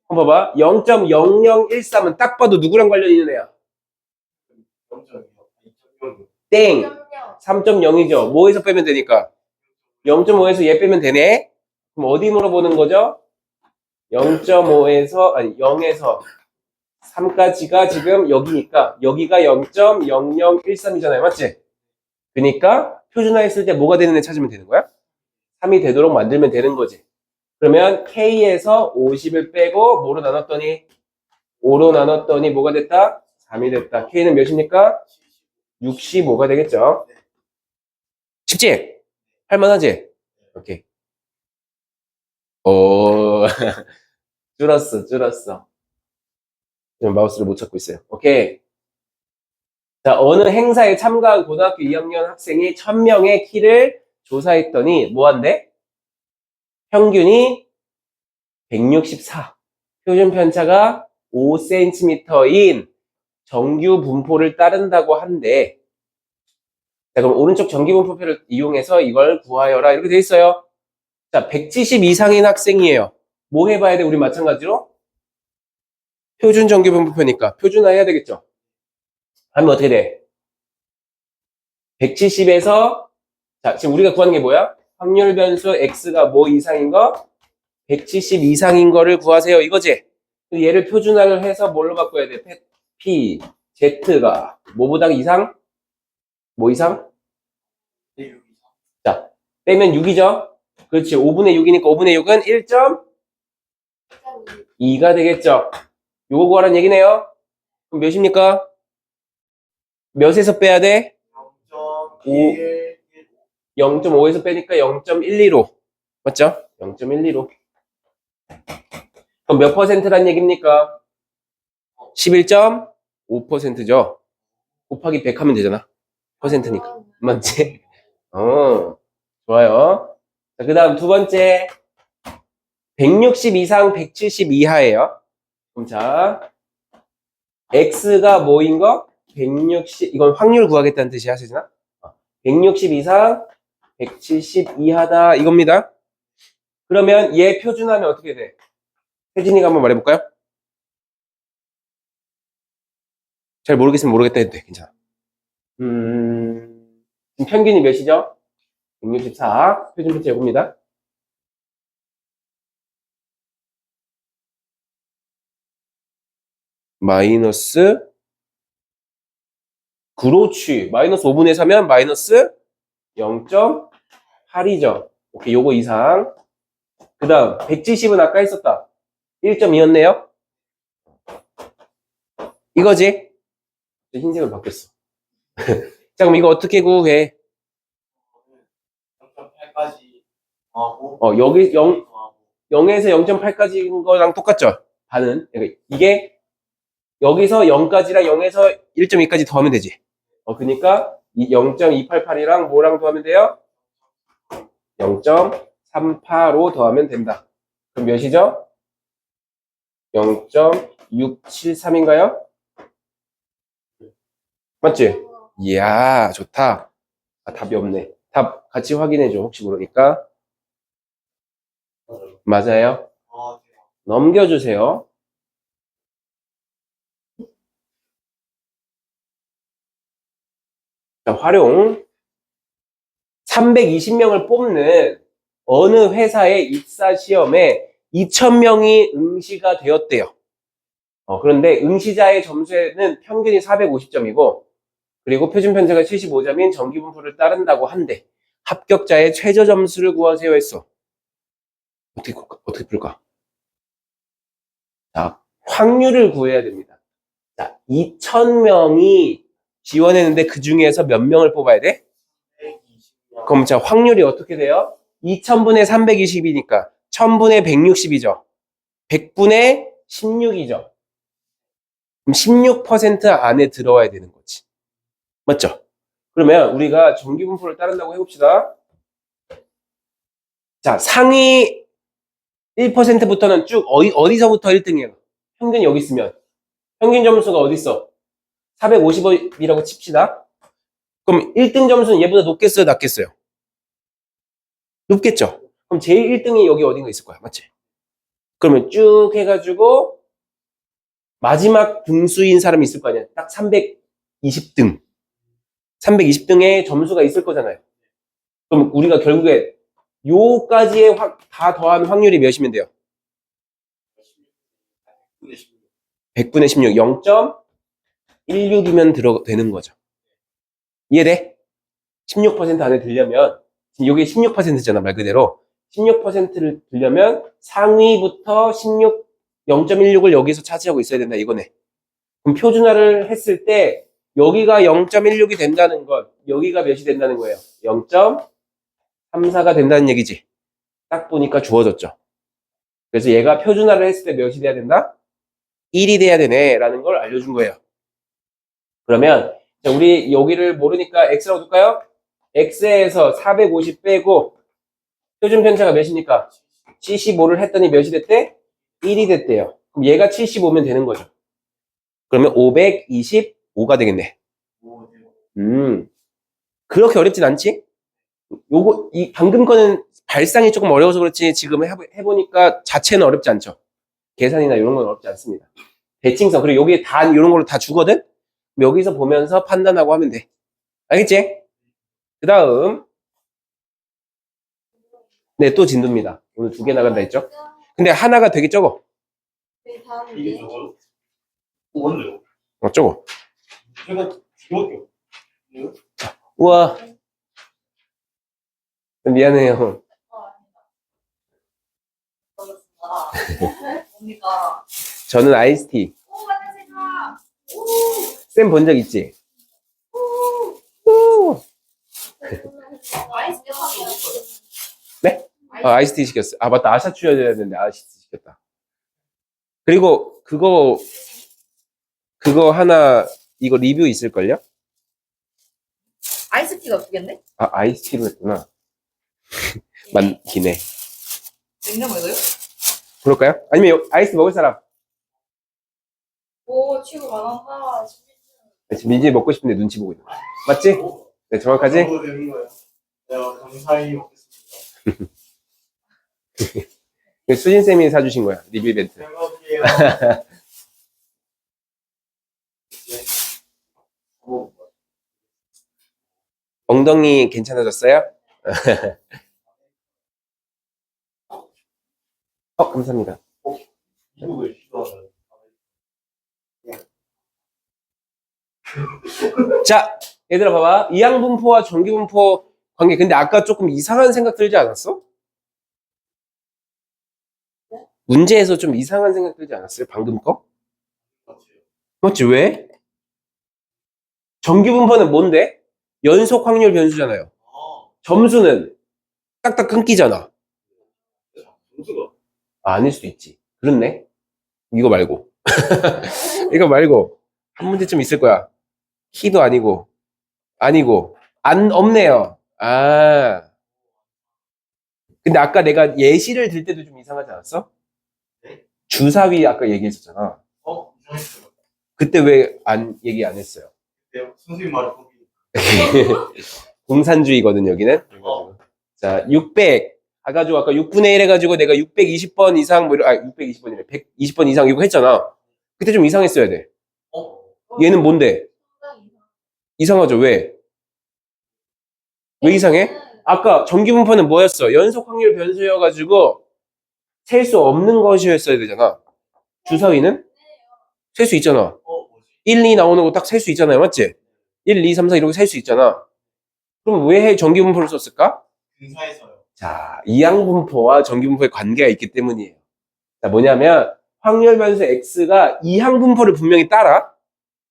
한번 봐봐. 0.0013은 딱 봐도 누구랑 관련 있는 애야? 땡! 3.0이죠. 뭐에서 빼면 되니까? 0.5에서 얘 빼면 되네? 그럼 어디 물어보는 거죠? 0.5에서, 아니, 0에서 3까지가 지금 여기니까, 여기가 0.0013이잖아요. 맞지? 그러니까, 표준화했을 때 뭐가 되는 애 찾으면 되는 거야? 3이 되도록 만들면 되는 거지. 그러면 K에서 50을 빼고, 뭐로 나눴더니? 5로 나눴더니 뭐가 됐다? 3이 됐다. K는 몇입니까? 65가 되겠죠? 쉽지? 할만하지? 오케이. 오, 줄었어. 지금 마우스를 못 찾고 있어요. 오케이. 자, 어느 행사에 참가한 고등학교 2학년 학생이 1000명의 키를 조사했더니 뭐 한대? 평균이 164. 표준 편차가 5cm인 정규 분포를 따른다고 한대. 자, 그럼 오른쪽 정기분포표를 이용해서 이걸 구하여라. 이렇게 돼 있어요. 자, 170 이상인 학생이에요. 뭐 해봐야 돼? 우리 마찬가지로? 표준 정기분포표니까 표준화해야 되겠죠? 하면 어떻게 돼? 170에서 자, 지금 우리가 구하는 게 뭐야? 확률 변수 x가 뭐 이상인 거? 170 이상인 거를 구하세요. 이거지? 얘를 표준화를 해서 뭘로 바꿔야 돼? p, z가 뭐보다 이상? 뭐 이상? 내 여기 자, 빼면 6이죠? 그렇지. 5분의 6이니까 5분의 6은 1.2가 되겠죠? 요거 구하라는 얘기네요. 그럼 몇입니까? 몇에서 빼야 돼? 0.5에서 빼니까 0.125. 맞죠? 0.125. 그럼 몇 퍼센트란 얘기입니까? 11.5%죠. 곱하기 100 하면 되잖아. 퍼센트니까. 맞지? 좋아요. 자, 그 다음 두 번째. 160 이상 170 이하예요. 그럼 자, x가 뭐인 거? 160, 이건 확률 구하겠다는 뜻이 하시나? 160 이상 170 이하다 이겁니다. 그러면 얘 표준하면 어떻게 돼? 혜진이가 한번 말해볼까요? 잘 모르겠으면 모르겠다 해도 돼. 괜찮아. 지금 평균이 몇이죠? 164. 표준 편차 요겁니다. 마이너스 그렇지. 마이너스 5분의 4면 마이너스 0.8이죠. 오케이, 요거 이상. 그 다음 170은 아까 했었다. 1.2였네요. 이거지? 흰색으로 바뀌었어. 자, 그럼 이거 어떻게 구해? 0.8까지 하고 여기 0에서 0.8까지인 거랑 똑같죠? 반은. 그러니까 이게 여기서 0까지랑 0에서 1.2까지 더하면 되지. 그러니까 0.288이랑 뭐랑 더하면 돼요? 0.385 더하면 된다. 그럼 몇이죠? 0.673인가요? 맞지? 이야, 좋다. 아, 답이 없네. 답 같이 확인해줘. 혹시 모르니까. 맞아요. 넘겨주세요. 자, 활용. 320명을 뽑는 어느 회사의 입사 시험에 2,000명이 응시가 되었대요. 그런데 응시자의 점수에는 평균이 450점이고, 그리고 표준 편차가 75점인 정기분포를 따른다고 한데, 합격자의 최저 점수를 구하세요 했어. 어떻게 풀까? 자, 확률을 구해야 됩니다. 자, 2,000명이 지원했는데 그 중에서 몇 명을 뽑아야 돼? 그럼 자, 확률이 어떻게 돼요? 2000분의 320이니까 1000분의 160이죠. 100분의 16이죠. 그럼 16% 안에 들어와야 되는 거지. 맞죠? 그러면 우리가 정기분포를 따른다고 해봅시다. 자, 상위 1%부터는 쭉 어디서부터 1등이에요? 평균 여기 있으면. 평균 점수가 어디 있어? 450이라고 칩시다. 그럼 1등 점수는 얘보다 높겠어요? 낮겠어요? 높겠죠? 그럼 제일 1등이 여기 어딘가 있을 거야. 맞지? 그러면 쭉 해가지고 마지막 등수인 사람이 있을 거 아니야. 딱 320등. 320등의 점수가 있을 거잖아요. 그럼 우리가 결국에 요까지의 다 더한 확률이 몇이면 돼요? 100분의 16, 0.16이면 되는 거죠. 이해돼? 16% 안에 들려면, 지금 이게 16%잖아, 말 그대로. 16%를 들려면 상위부터 0.16을 여기서 차지하고 있어야 된다, 이거네. 그럼 표준화를 했을 때, 여기가 0.16이 된다는 것, 여기가 몇이 된다는 거예요? 0.34가 된다는 얘기지. 딱 보니까 주어졌죠. 그래서 얘가 표준화를 했을 때 몇이 돼야 된다? 1이 돼야 되네, 라는 걸 알려준 거예요. 그러면, 자, 우리 여기를 모르니까 x라고 둘까요? x에서 450 빼고 표준 편차가 몇입니까? 75를 했더니 몇이 됐대? 1이 됐대요. 그럼 얘가 75면 되는 거죠. 그러면 525가 되겠네. 그렇게 어렵진 않지? 방금 거는 발상이 조금 어려워서 그렇지, 지금 해보니까 자체는 어렵지 않죠? 계산이나 이런 건 어렵지 않습니다. 대칭성, 그리고 여기에 단, 이런 걸로 다 주거든? 여기서 보면서 판단하고 하면 돼. 알겠지? 그 다음, 네, 또 진도입니다. 오늘 2개 나간다 했죠? 근데 하나가 되게 적어. 네, 다음 이게 게. 저거 뭔데요? 적어. 제가 죽을게요. 우와. 미안해요. 아니다. 어렵습니다. 뭡니까? 저는 아이스티. 오, 안녕하세요. 쌤 본 적 있지? 오. 아이스 하나도 없어요. 네? 아이스티 시켰어. 아, 맞다. 아샤추여야 되는데 아이스티 시켰다. 그리고 그거 하나, 이거 리뷰 있을걸요? 아이스티가 2개인데? 아, 아이스티로 했구나. 맞긴 해. 냉장고에서요? 그럴까요? 아니면 아이스 먹을 사람? 오, 취급 안 한다. 민지 먹고 싶은데 눈치 보고 있는 거야. 맞지? 네, 정확하지? 먹어도 되는 거예요. 내가 감사히 먹겠습니다. 수진쌤이 사주신 거야. 리뷰 이벤트. 잘 먹을게요. 엉덩이 괜찮아졌어요? 감사합니다. 미국을 싫어하는. 자, 얘들아 봐봐. 이항분포와 정기분포 관계. 근데 아까 조금 이상한 생각 들지 않았어? 문제에서 좀 이상한 생각 들지 않았어요? 방금 거? 맞지? 왜? 정기분포는 뭔데? 연속 확률 변수잖아요. 점수는 딱딱 끊기잖아. 점수가 아닐 수도 있지. 그렇네. 이거 말고. 이거 말고. 한 문제쯤 있을 거야. 키도 아니고. 없네요. 아. 근데 아까 내가 예시를 들 때도 좀 이상하지 않았어? 네? 주사위 아까 얘기했었잖아. 이상했어요. 그때 왜 얘기 안 했어요? 네, 선생님 말이 거기. 공산주의거든, 여기는. 자, 600. 가가지고 아까 6분의 1 해가지고 내가 620번 이상, 620번이래. 120번 이상 이거 했잖아. 그때 좀 이상했어야 돼. 얘는 뭔데? 이상하죠, 왜? 왜 이상해? 아까 정기분포는 뭐였어? 연속 확률 변수여가지고 셀 수 없는 것이었어야 되잖아. 주사위는? 셀 수 있잖아. 뭐지? 1, 2 나오는 거 딱 셀 수 있잖아요. 맞지? 1, 2, 3, 4 이렇게 셀 수 있잖아. 그럼 왜 정기분포를 썼을까? 근사해서요. 자, 이항분포와 정기분포의 관계가 있기 때문이에요. 자, 뭐냐면 확률 변수 x가 이항분포를 분명히 따라.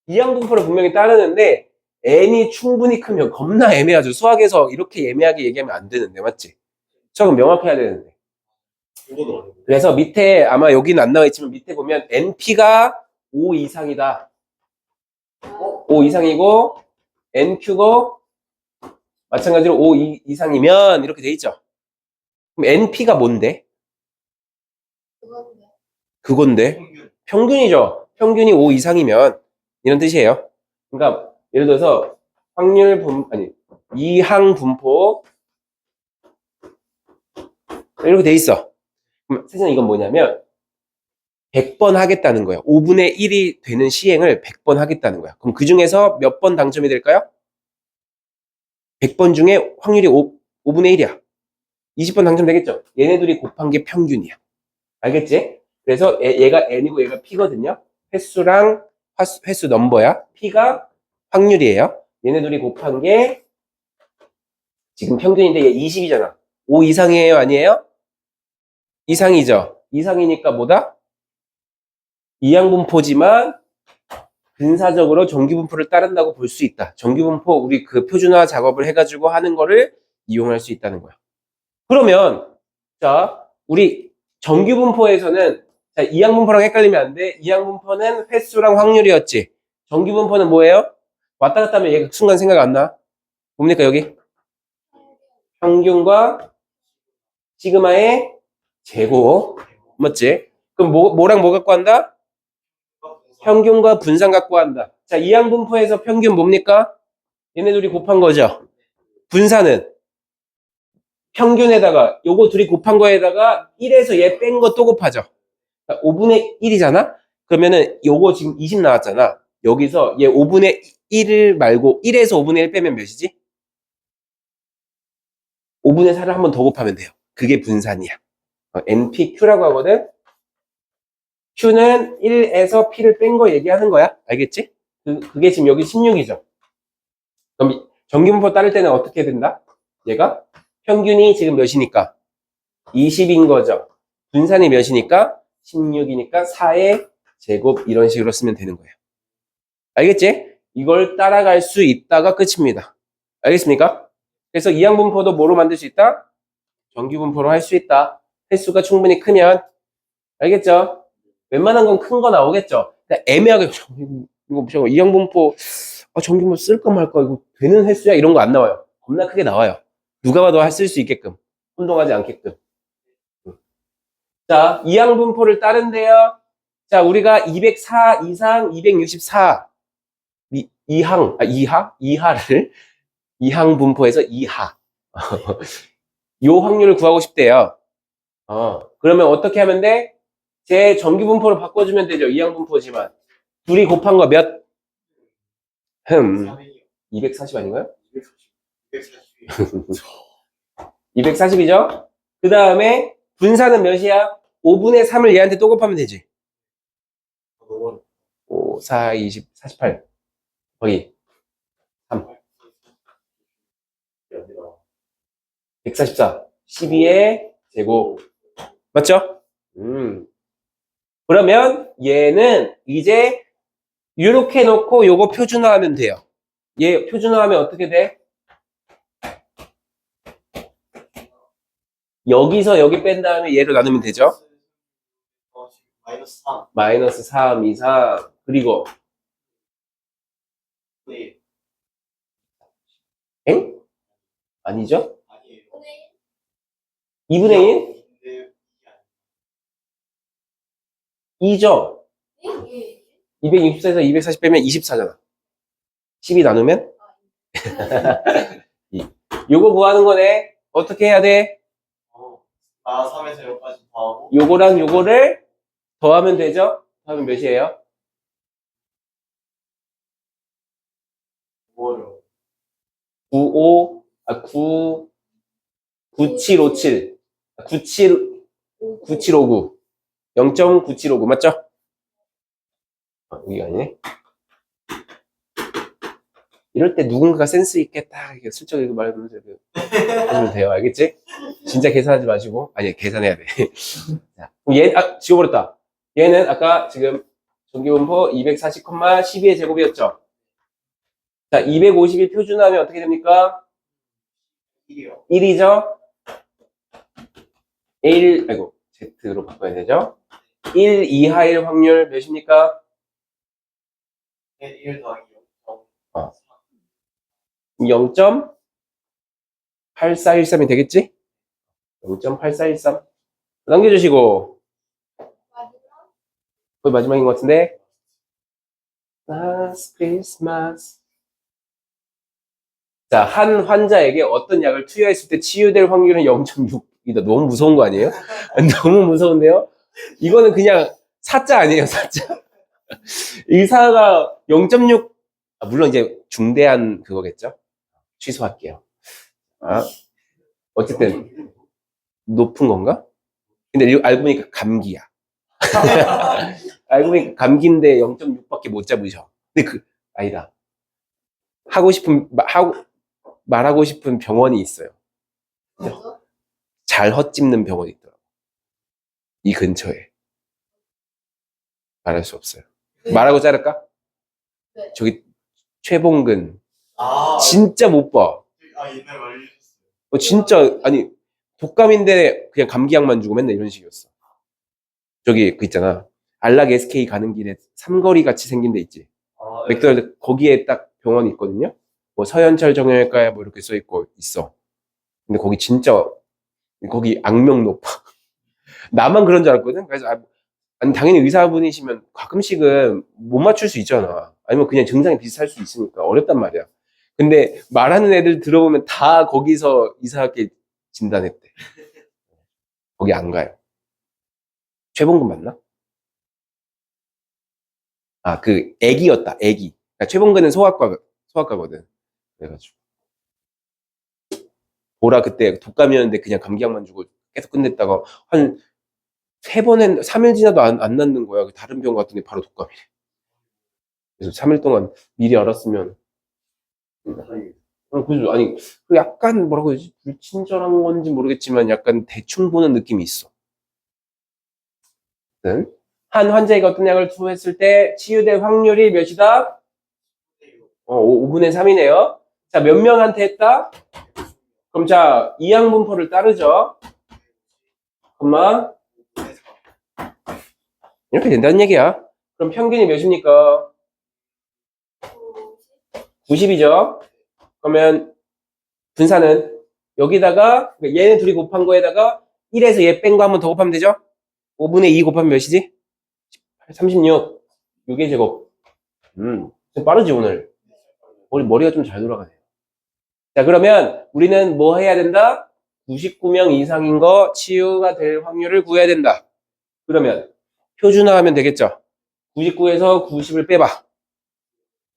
이항분포를 분명히 따르는데 n이 충분히 크면 겁나 애매하죠. 수학에서 이렇게 애매하게 얘기하면 안 되는데, 맞지? 수학은 명확해야 되는데. 이거도 아니고. 그래서 밑에 아마 여기는 안 나와 있지만 밑에 보면 np가 5 이상이다. 5 이상이고 nq고 마찬가지로 5 이상이면 이렇게 돼 있죠. 그럼 np가 뭔데? 그건데 평균. 평균이죠. 평균이 5 이상이면 이런 뜻이에요. 그러니까 예를 들어서 이항 분포 이렇게 돼 있어. 그럼 사실 이건 뭐냐면 100번 하겠다는 거예요. 5분의 1이 되는 시행을 100번 하겠다는 거야. 그럼 그 중에서 몇 번 당첨이 될까요? 100번 중에 확률이 5분의 1이야. 20번 당첨되겠죠? 얘네들이 곱한 게 평균이야. 알겠지? 그래서 얘가 n이고 얘가 p거든요. 횟수랑 횟수 넘버야. p가 확률이에요. 얘네들이 곱한 게 지금 평균인데 얘 20이잖아. 5 이상이에요? 아니에요? 이상이죠. 이상이니까 뭐다? 이항분포지만 근사적으로 정기분포를 따른다고 볼 수 있다. 정기분포 우리 그 표준화 작업을 해가지고 하는 거를 이용할 수 있다는 거야. 그러면 자 우리 정기분포에서는 자 이항분포랑 헷갈리면 안 돼. 이항분포는 횟수랑 확률이었지. 정기분포는 뭐예요? 왔다 갔다 하면 얘가 순간 생각 안 나. 뭡니까 여기? 평균과 시그마의 제곱. 맞지? 그럼 뭐랑 뭐 갖고 한다? 평균과 분산 갖고 한다. 자, 이항분포에서 평균 뭡니까? 얘네 둘이 곱한 거죠. 분산은 평균에다가 요거 둘이 곱한 거에다가 1에서 얘 뺀 거 또 곱하죠. 그러니까 5분의 1이잖아? 그러면은 요거 지금 20 나왔잖아. 여기서 얘 5분의 1을 말고 1에서 5분의 1 빼면 몇이지? 5분의 4를 한 번 더 곱하면 돼요. 그게 분산이야. NPQ라고 하거든. Q는 1에서 P를 뺀 거 얘기하는 거야. 알겠지? 그게 지금 여기 16이죠. 그럼 정기분포 따를 때는 어떻게 된다? 얘가 평균이 지금 몇이니까? 20인 거죠. 분산이 몇이니까? 16이니까 4의 제곱 이런 식으로 쓰면 되는 거예요. 알겠지? 이걸 따라갈 수 있다가 끝입니다. 알겠습니까? 그래서 이항분포도 뭐로 만들 수 있다? 정기분포로 할 수 있다. 횟수가 충분히 크면. 알겠죠? 웬만한 건 큰 거 나오겠죠? 애매하게 이거 이항분포 정기분포 쓸까 말까 이거 되는 횟수야? 이런 거 안 나와요. 겁나 크게 나와요. 누가 봐도 쓸 수 있게끔. 혼동하지 않게끔. 자, 이항분포를 따른데요. 자, 우리가 204 이상 264 이하를 이항분포에서 이하 요 확률을 구하고 싶대요. 그러면 어떻게 하면 돼? 제 정기분포로 바꿔주면 되죠. 이항분포지만 둘이 곱한 거 몇? 240 아닌가요? 240이죠? 그 다음에 분산은 몇이야? 5분의 3을 얘한테 또 곱하면 되지. 5, 4, 20, 48 거기 3 144 12의 제곱 맞죠? 그러면 얘는 이제 이렇게 놓고 요거 표준화하면 돼요. 얘 표준화하면 어떻게 돼? 여기서 여기 뺀 다음에 얘를 나누면 되죠? 마이너스 3. 마이너스 3 이상 그리고 네. 엥? 아니죠? 아니에요. 2분의 1? 네. 2죠? 264에서 240 빼면 24잖아. 12 나누면? 요거 구하는 거네. 어떻게 해야 돼? 3에서 여기까지 더하고. 요거랑 요거를 더하면 되죠? 더하면 몇이에요? 뭐요? 9757 9759 0.9759 맞죠? 여기가 아니네. 이럴 때 누군가가 센스 있게 딱 이렇게 슬쩍 이렇게 말해주면서 이렇게 하시면 돼요. 알겠지? 진짜 계산하지 마시고. 아니, 계산해야 돼. 자, 지워버렸다. 얘는 아까 지금 정기분포 240, 12의 제곱이었죠? 자, 251 표준화하면 어떻게 됩니까? 1이요. 1이죠? Z로 바꿔야 되죠? 1 이하일 확률 몇입니까? 1 더하기 0.8413이 되겠지? 0.8413 남겨주시고 거의 마지막인 것 같은데 Last Christmas 자, 한 환자에게 어떤 약을 투여했을 때 치유될 확률은 0.6이다. 너무 무서운 거 아니에요? 너무 무서운데요? 이거는 그냥 사자 아니에요, 사자? 의사가 0.6 물론 이제 중대한 그거겠죠? 취소할게요. 어쨌든 높은 건가? 근데 알고 보니까 감기야. 알고 보니까 감기인데 0.6밖에 못 잡으셔. 근데 아니다. 말하고 싶은 병원이 있어요. 잘 헛짚는 병원이 있더라고. 이 근처에. 말할 수 없어요. 말하고 자를까? 네. 저기 최봉근 아, 진짜 못 봐. 옛날에 말해주셨어요. 진짜 아니 독감인데 그냥 감기약만 주고 맨날 이런 식이었어. 저기 그 있잖아. 안락 SK 가는 길에 삼거리 같이 생긴 데 있지. 맥도날드 거기에 딱 병원이 있거든요. 뭐 서현철 정형외과에 뭐 이렇게 써 있고 있어. 근데 거기 진짜 거기 악명 높아. 나만 그런 줄 알았거든. 그래서 아니 당연히 의사분이시면 가끔씩은 못 맞출 수 있잖아. 아니면 그냥 증상이 비슷할 수 있으니까 어렵단 말이야. 근데 말하는 애들 들어보면 다 거기서 이상하게 진단했대. 거기 안 가요. 최봉근 맞나? 아, 그 애기였다. 애기. 그러니까 최봉근은 소아과거든. 그래가지고 보라 그때 독감이었는데 그냥 감기약만 주고 계속 끝냈다가 한 3일 지나도 안 낫는 거야. 다른 병 갔더니 바로 독감이래. 그래서 3일 동안 미리 알았으면 그래서 아니 그 약간 뭐라고 해야지 불친절한 건지 모르겠지만 약간 대충 보는 느낌이 있어. 한 환자에게 어떤 약을 투여했을 때 치유될 확률이 몇이다? 5분의 3이네요. 자, 몇 명한테 했다? 그럼 자, 이항분포를 따르죠. 엄마 이렇게 된다는 얘기야. 그럼 평균이 몇입니까? 90이죠. 그러면 분산은 여기다가 얘네 둘이 곱한 거에다가 1에서 얘 뺀 거 한 번 더 곱하면 되죠? 5분의 2 곱하면 몇이지? 36. 6의 제곱. 좀 빠르지 오늘. 머리가 좀 잘 돌아가네요. 자, 그러면 우리는 뭐 해야 된다? 99명 이상인 거 치유가 될 확률을 구해야 된다. 그러면 표준화하면 되겠죠? 99에서 90을 빼봐.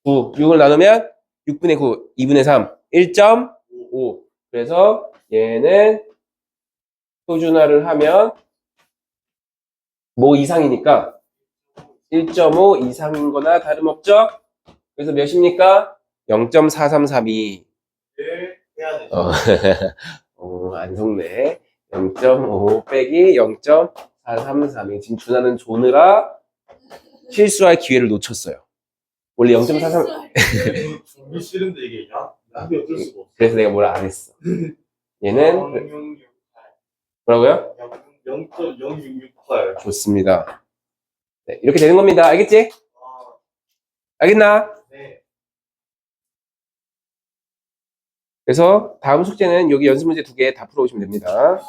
9, 6을 나누면 6분의 9, 2분의 3, 1.5. 그래서 얘는 표준화를 하면 뭐 이상이니까 1.5 이상인 거나 다름없죠? 그래서 몇입니까? 0.4332. 해야 되죠. 안 속네. 0.5 빼기 0.433이 지금 준하는 조느라 실수할 기회를 놓쳤어요. 원래 0.43 정말 싫은데 이게 나한테 어쩔 수가 없어. 그래서 내가 뭘 안 했어. 얘는 0.068. 뭐라고요? 0.0668. 좋습니다. 네, 이렇게 되는 겁니다. 알겠지? 아, 알겠나? 네. 그래서 다음 숙제는 여기 연습 문제 2개 다 풀어오시면 됩니다.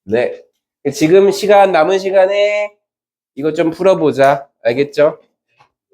네. 지금 남은 시간에 이것 좀 풀어보자. 알겠죠?